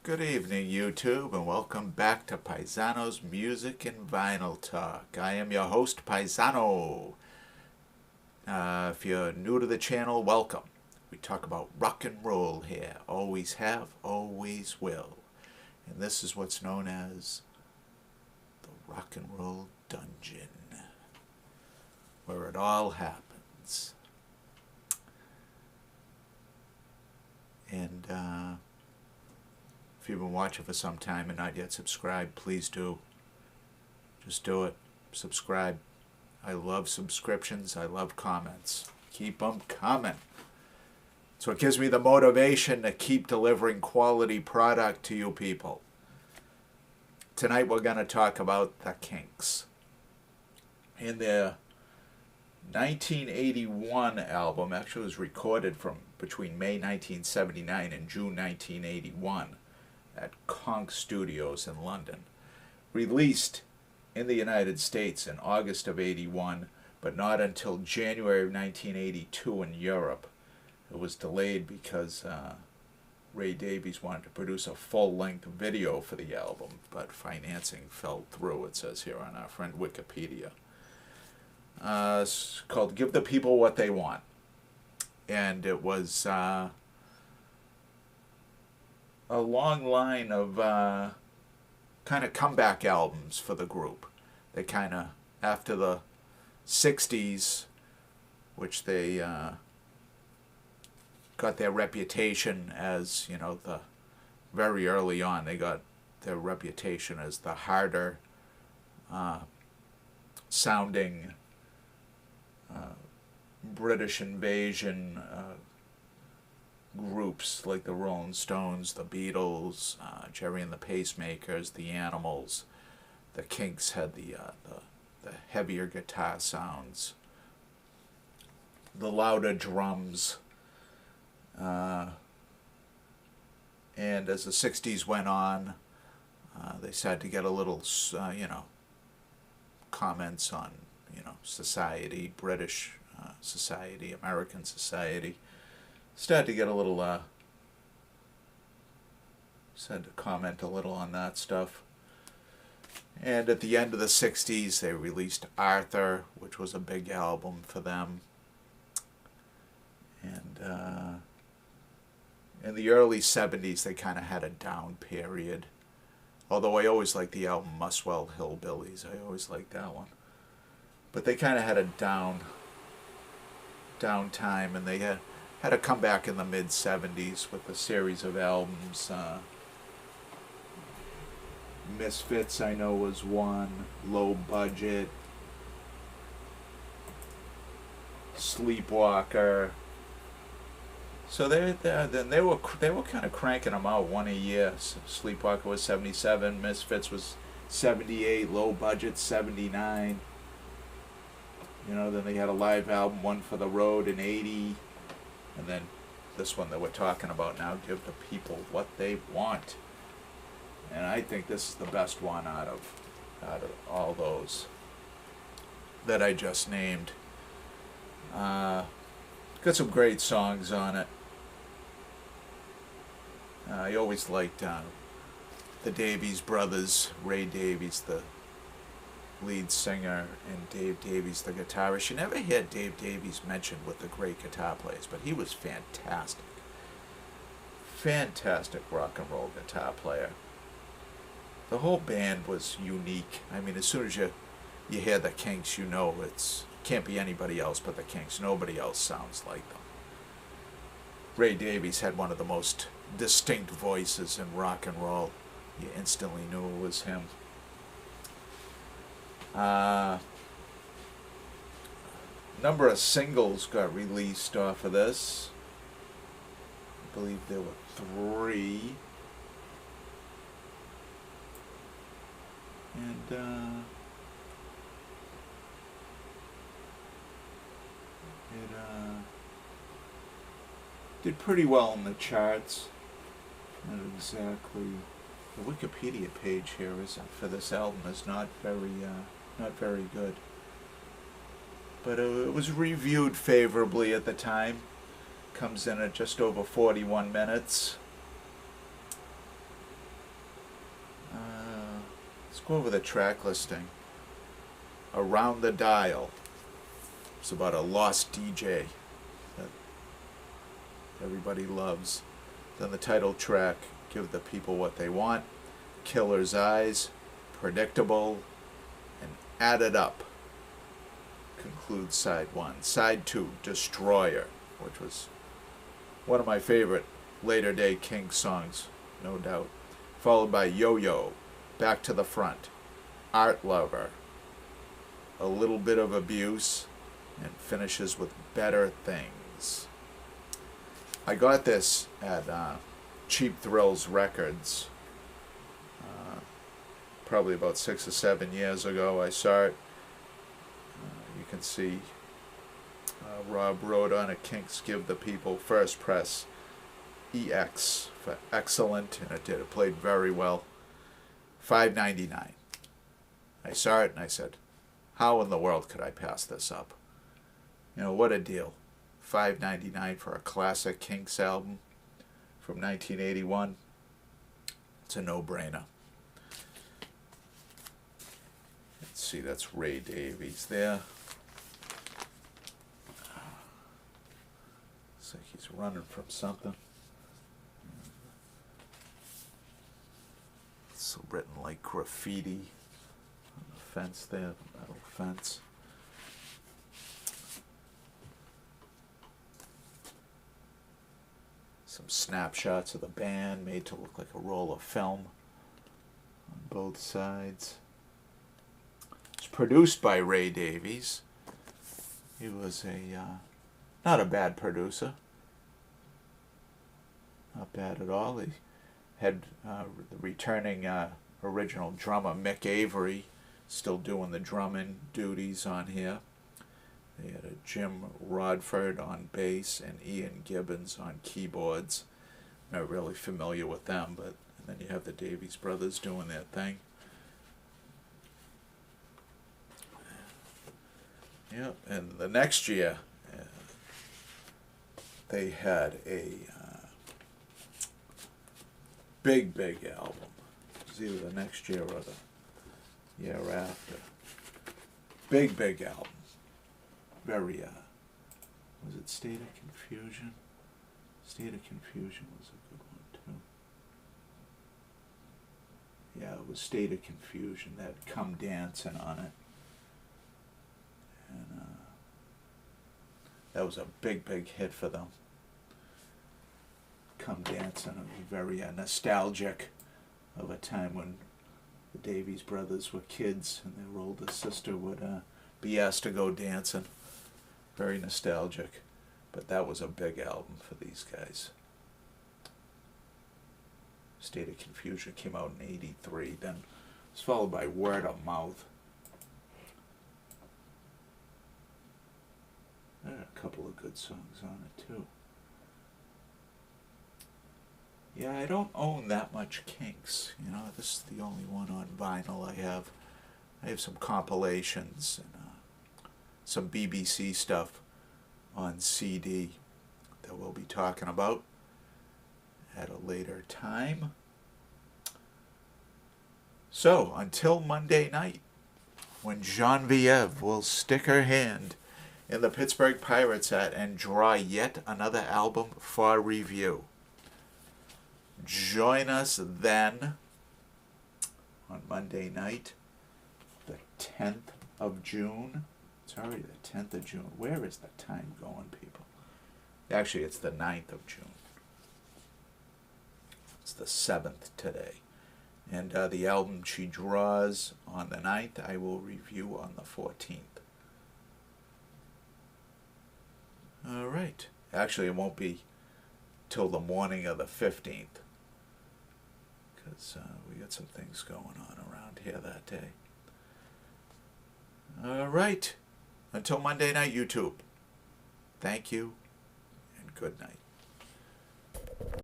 Good evening, YouTube, and welcome back to Paisano's Music and Vinyl Talk. I am your host, Paisano. If you're new to the channel, welcome. We talk about rock and roll here. Always have, always will. And this is what's known as the Rock and Roll Dungeon, where it all happens. And, if you've been watching for some time and not yet subscribed, please do. Just do it. Subscribe. I love subscriptions. I love comments. Keep them coming. So it gives me the motivation to keep delivering quality product to you people. Tonight we're going to talk about the Kinks. In their 1981 album, actually was recorded from between May 1979 and June 1981. At Kinks Studios in London. Released in the United States in August of '81, but not until January of 1982 in Europe. It was delayed because Ray Davies wanted to produce a full-length video for the album, but financing fell through, it says here on our friend Wikipedia. It's called Give the People What They Want. And it was a long line of kind of comeback albums for the group. They kind of, after the 60s, which they got their reputation as, you know, the very early on, they got their reputation as the harder sounding British invasion groups like the Rolling Stones, the Beatles, Jerry and the Pacemakers, the Animals. The Kinks had the heavier guitar sounds, the louder drums, and as the 60s went on, they started to get a little, comments on, society, British society, American society. Started to get a little, started to comment a little on that stuff. And at the end of the 60s, they released Arthur, which was a big album for them. And in the early 70s, they kind of had a down period. Although I always liked the album Muswell Hillbillies. I always liked that one. But they kind of had a down time, and they had a comeback in the mid-70s with a series of albums. Misfits, I know, was one. Low Budget. Sleepwalker. So they were kind of cranking them out one a year. So Sleepwalker was 77. Misfits was 78. Low Budget 79. Then they had a live album, One for the Road, in 80. And then this one that we're talking about now, Give the People What They Want. And I think this is the best one out of all those that I just named. Got some great songs on it. I always liked the Davies brothers, Ray Davies, the lead singer, and Dave Davies, the guitarist. You never hear Dave Davies mentioned with the great guitar players, but he was fantastic. Fantastic rock and roll guitar player. The whole band was unique. I mean, as soon as you hear the Kinks, you know it can't be anybody else but the Kinks. Nobody else sounds like them. Ray Davies had one of the most distinct voices in rock and roll. You instantly knew it was him. Number of singles got released off of this. I believe there were 3. And it did pretty well in the charts. Not exactly. The Wikipedia page here for this album is not very good. But it was reviewed favorably at the time. Comes in at just over 41 minutes. Let's go over the track listing. Around the Dial. It's about a lost DJ that everybody loves. Then the title track, Give the People What They Want. Killer's Eyes, Predictable, and Add It Up concludes side 1. Side 2, Destroyer, which was one of my favorite later day Kinks songs, no doubt. Followed by Yo-Yo, Back to the Front, Art Lover, A Little Bit of Abuse, and finishes with Better Things. I got this at Cheap Thrills Records probably about 6 or 7 years ago. I saw it. You can see Rob wrote on it, Kinks Give the People First Press EX for excellent, and it did. It played very well. $5.99. I saw it and I said, how in the world could I pass this up? You know, what a deal. $5.99 for a classic Kinks album from 1981. It's a no-brainer. Let's see, that's Ray Davies there. Looks like he's running from something. It's written like graffiti on the fence there, the metal fence. Some snapshots of the band made to look like a roll of film on both sides. It's produced by Ray Davies. He was not a bad producer. Not bad at all. He had the returning original drummer Mick Avery still doing the drumming duties on here. They had a Jim Rodford on bass and Ian Gibbons on keyboards. Not really familiar with them, but and then you have the Davies brothers doing their thing. Yep, and the next year they had a big album. It was either the next year or the year after. Big album. Very, was it State of Confusion? State of Confusion was a good one, too. Yeah, it was State of Confusion. That had Come Dancing on it. And that was a big hit for them. Come Dancing. It was very nostalgic of a time when the Davies brothers were kids and their older sister would be asked to go dancing. Very nostalgic, but that was a big album for these guys. State of Confusion came out in '83, then it was followed by Word of Mouth. There are a couple of good songs on it too. Yeah, I don't own that much Kinks. You know, this is the only one on vinyl I have. I have some compilations and some BBC stuff on CD that we'll be talking about at a later time. So, until Monday night, when Genevieve will stick her hand in the Pittsburgh Pirates hat and draw yet another album for review. Join us then on Monday night, the 10th of June. It's already the 10th of June. Where is the time going, people? Actually, it's the 9th of June. It's the 7th today. And the album she draws on the 9th, I will review on the 14th. All right. Actually, it won't be till the morning of the 15th. Because we got some things going on around here that day. All right. Until Monday night, YouTube. Thank you, and good night.